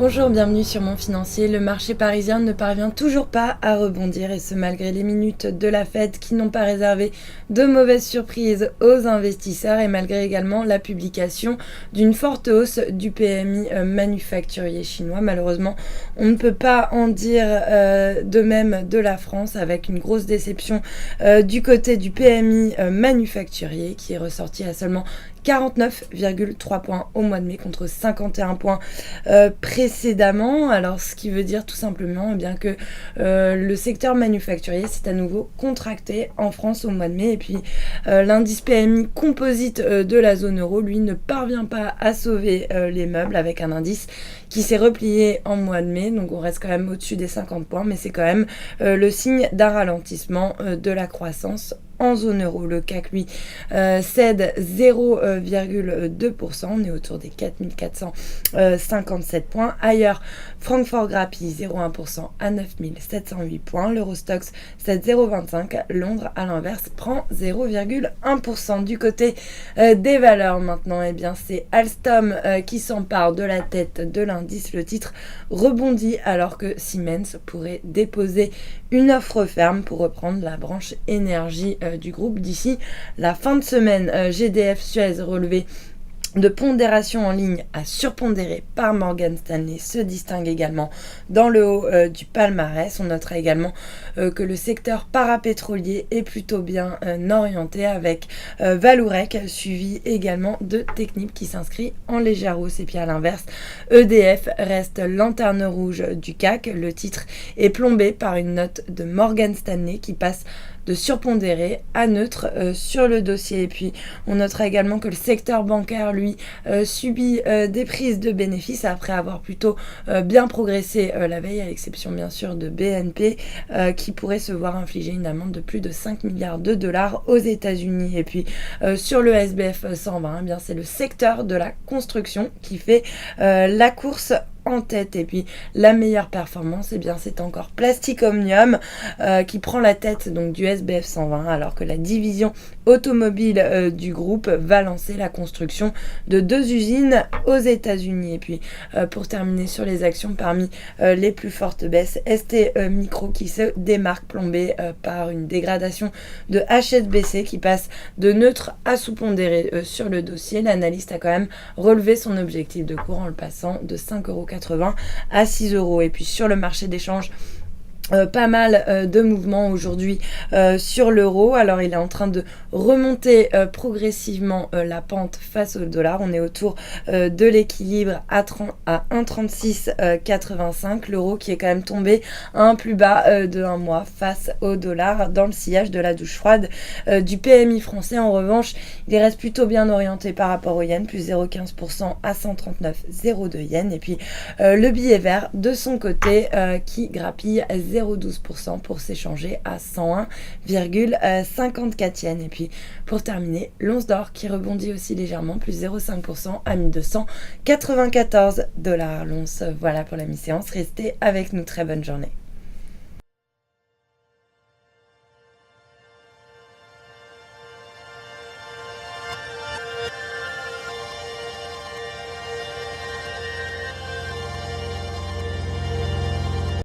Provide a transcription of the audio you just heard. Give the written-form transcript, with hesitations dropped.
Bonjour, bienvenue sur Mon Financier. Le marché parisien ne parvient toujours pas à rebondir et ce malgré les minutes de la Fed qui n'ont pas réservé de mauvaises surprises aux investisseurs et malgré également la publication d'une forte hausse du PMI manufacturier chinois. Malheureusement, on ne peut pas en dire de même de la France avec une grosse déception du côté du PMI manufacturier qui est ressorti à seulement 49,3 points au mois de mai contre 51 points précédemment. Alors ce qui veut dire tout simplement que le secteur manufacturier s'est à nouveau contracté en France au mois de mai et puis l'indice PMI composite de la zone euro lui ne parvient pas à sauver les meubles avec un indice qui s'est replié en mois de mai, donc on reste quand même au-dessus des 50 points, mais c'est quand même le signe d'un ralentissement de la croissance en zone euro. Le CAC, lui, cède 0,2%. On est autour des 4457 points. Ailleurs, Francfort grappille 0,1% à 9708 points. L'Eurostoxx cède 0,25%. Londres, à l'inverse, prend 0,1%. Du côté des valeurs, maintenant, c'est Alstom qui s'empare de la tête de l'indice. Le titre rebondit alors que Siemens pourrait déposer une offre ferme pour reprendre la branche énergie du groupe d'ici la fin de semaine. GDF Suez relevé de pondération en ligne à surpondéré par Morgan Stanley se distingue également dans le haut du palmarès. On notera également que le secteur parapétrolier est plutôt bien orienté avec Vallourec suivi également de Technip qui s'inscrit en légère hausse. Et puis à l'inverse, EDF reste lanterne rouge du CAC. Le titre est plombé par une note de Morgan Stanley qui passe de surpondéré à neutre sur le dossier. Et puis on notera également que le secteur bancaire lui subit des prises de bénéfices après avoir plutôt bien progressé la veille, à l'exception bien sûr de BNP qui pourrait se voir infliger une amende de plus de 5 milliards de dollars aux États-Unis. Et puis sur le SBF 120, c'est le secteur de la construction qui fait la course en tête. Et puis la meilleure performance, c'est encore Plastic Omnium qui prend la tête donc du SBF 120 alors que la division automobile du groupe va lancer la construction de 2 usines aux États-Unis. Et puis pour terminer sur les actions parmi les plus fortes baisses, ST Micro qui se démarque plombé par une dégradation de HSBC qui passe de neutre à sous-pondéré sur le dossier. L'analyste a quand même relevé son objectif de cours en le passant de 5,80 € à 6 €. Et puis sur le marché d'échange, pas mal de mouvements aujourd'hui sur l'euro. Alors il est en train de remonter progressivement la pente face au dollar. On est autour de l'équilibre à 1,3685. L'euro qui est quand même tombé à un plus bas de un mois face au dollar dans le sillage de la douche froide du PMI français. En revanche, il reste plutôt bien orienté par rapport au yen, plus 0,15% à 139,02 yens. Et puis le billet vert de son côté qui grappille 0,12% pour s'échanger à 101,54 yens. Et puis pour terminer, l'once d'or qui rebondit aussi légèrement, plus 0,5% à 1294 $ l'once. Voilà pour la mi-séance. Restez avec nous, très bonne journée.